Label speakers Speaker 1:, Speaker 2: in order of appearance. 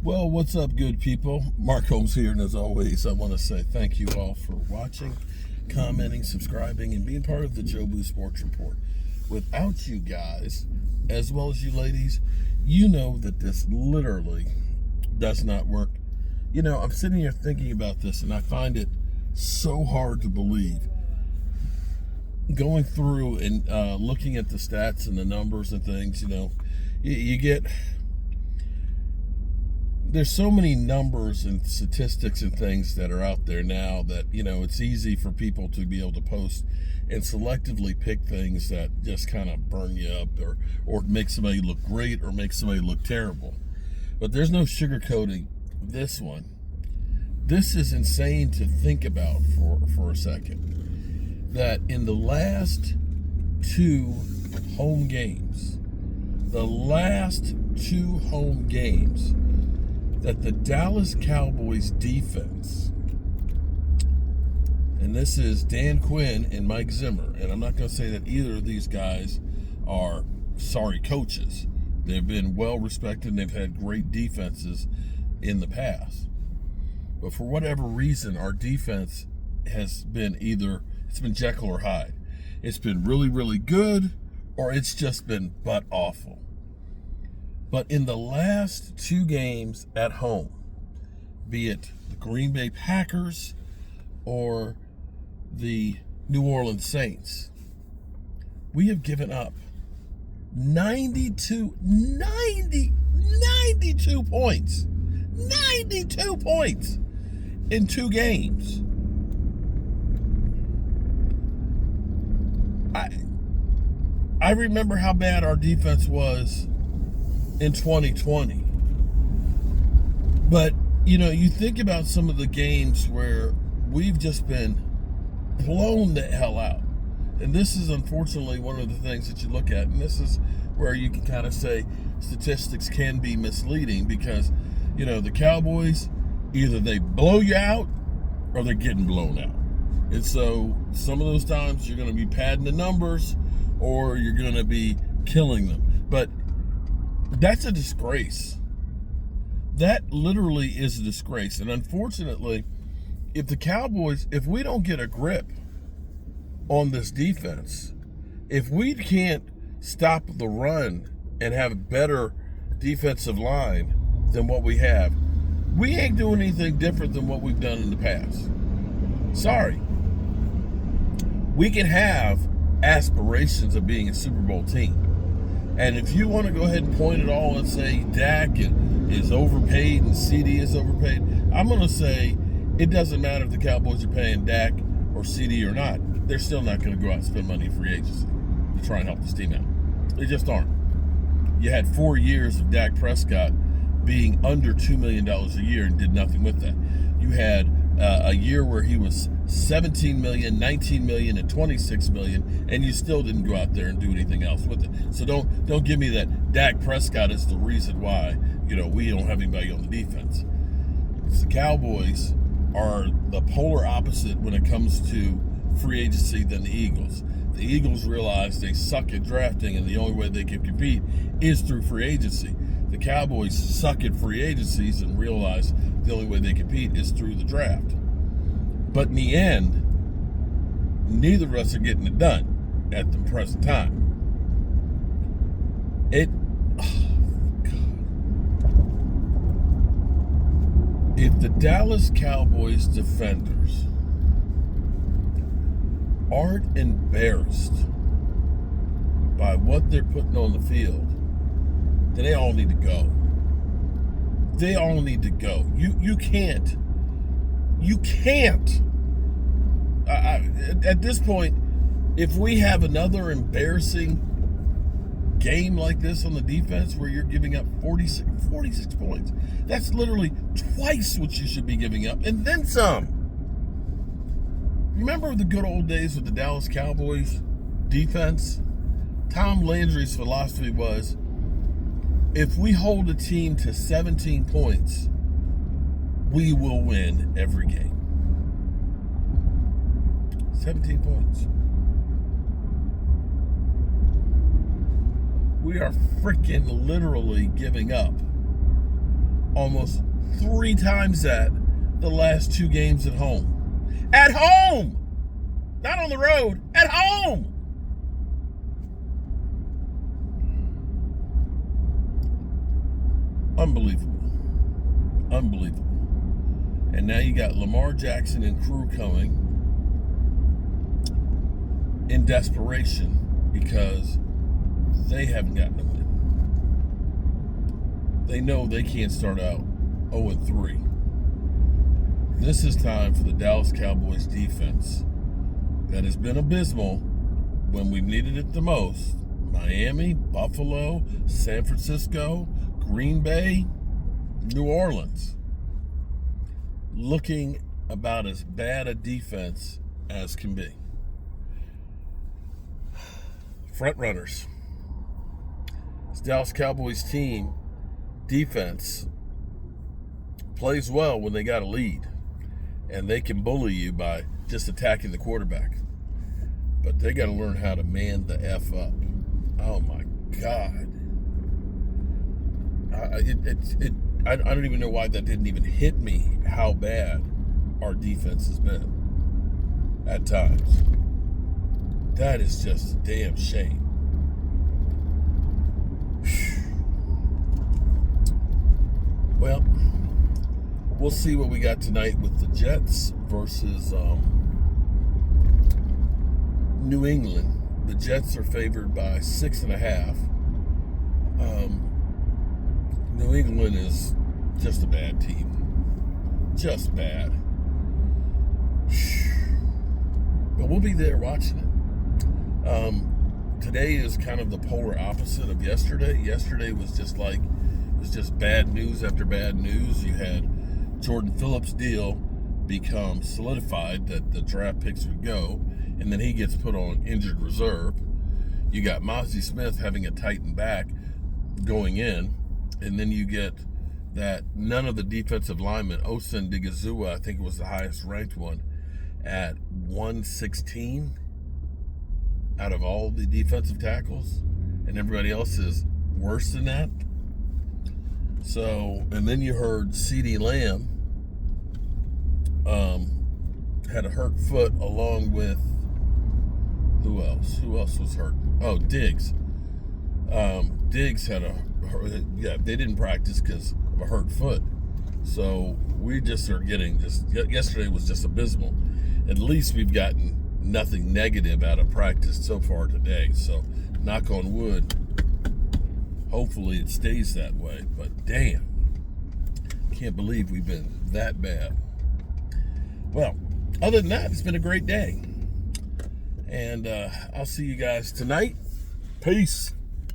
Speaker 1: Well, what's up, good people? Mark Holmes here, and as always, I want to say thank you all for watching, commenting, subscribing, and being part of the Jobu Sports Report. Without you guys, as well as you ladies, you know that this literally does not work. You know, I'm sitting here thinking about this, and I find it so hard to believe. Going through and looking at the stats and the numbers and things, you get... There's so many numbers and statistics and things that are out there now that, it's easy for people to be able to post and selectively pick things that just kind of burn you up or make somebody look great or make somebody look terrible. But there's no sugarcoating this one. This is insane to think about for a second. That in the last two home games, that the Dallas Cowboys defense, and this is Dan Quinn and Mike Zimmer, and I'm not going to say that either of these guys are sorry coaches. They've been well respected and they've had great defenses in the past. But for whatever reason, our defense has been it's been Jekyll or Hyde. It's been really, really good, or it's just been butt awful. But in the last two games at home, be it the Green Bay Packers or the New Orleans Saints, we have given up 92 points. 92 points in two games. I remember how bad our defense was in 2020. But, you think about some of the games where we've just been blown the hell out. And this is unfortunately one of the things that you look at. And this is where you can kind of say statistics can be misleading because, the Cowboys, either they blow you out or they're getting blown out. And so some of those times you're going to be padding the numbers or you're going to be killing them. But that's a disgrace. That literally is a disgrace. And unfortunately, if we don't get a grip on this defense, if we can't stop the run and have a better defensive line than what we have, we ain't doing anything different than what we've done in the past. Sorry. We can have aspirations of being a Super Bowl team. And if you want to go ahead and point it all and say Dak is overpaid and CD is overpaid, I'm going to say it doesn't matter if the Cowboys are paying Dak or CD or not. They're still not going to go out and spend money in free agency to try and help this team out. They just aren't. You had 4 years of Dak Prescott being under $2 million a year and did nothing with that. You had a year where he was $17 million, $19 million, and $26 million, and you still didn't go out there and do anything else with it. So don't give me that Dak Prescott is the reason why we don't have anybody on the defense. The Cowboys are the polar opposite when it comes to free agency than the Eagles. The Eagles realize they suck at drafting, and the only way they can compete is through free agency. The Cowboys suck at free agencies and realize the only way they compete is through the draft. But in the end, neither of us are getting it done at the present time. If the Dallas Cowboys defenders aren't embarrassed by what they're putting on the field, then they all need to go. They all need to go. You can't. At this point, if we have another embarrassing game like this on the defense where you're giving up 46 points, that's literally twice what you should be giving up, and then some. Remember the good old days with the Dallas Cowboys defense? Tom Landry's philosophy was, if we hold a team to 17 points, we will win every game. 17 points. We are freaking literally giving up almost 3 times that the last 2 games at home. At home! Not on the road, at home! Unbelievable. Unbelievable. And now you got Lamar Jackson and crew coming in desperation because they haven't gotten a win. They know they can't start out 0-3. This is time for the Dallas Cowboys defense that has been abysmal when we've needed it the most. Miami, Buffalo, San Francisco, Green Bay, New Orleans. Looking about as bad a defense as can be. Front runners. This Dallas Cowboys team defense plays well when they got a lead, and they can bully you by just attacking the quarterback. But they got to learn how to man the F up. Oh my God. I don't even know why that didn't even hit me, how bad our defense has been at times. That is just a damn shame. Well, we'll see what we got tonight with the Jets versus New England. The Jets are favored by 6.5. New England is just a bad team. Just bad. But we'll be there watching it. Today is kind of the polar opposite of yesterday. Yesterday was just bad news after bad news. You had Jordan Phillips' deal become solidified that the draft picks would go, and then he gets put on injured reserve. You got Mozzie Smith having a tightened back going in, and then you get that none of the defensive linemen, Osen Digizua, I think it was the highest ranked one, at 116 out of all the defensive tackles, and everybody else is worse than that. So, and then you heard CeeDee Lamb had a hurt foot along with who else? Who else was hurt? Oh, Diggs. Diggs had they didn't practice because of a hurt foot. So we just are getting yesterday was just abysmal. At least we've gotten nothing negative out of practice so far today. So knock on wood, hopefully it stays that way. But damn, can't believe we've been that bad. Well, other than that, it's been a great day. And I'll see you guys tonight. Peace.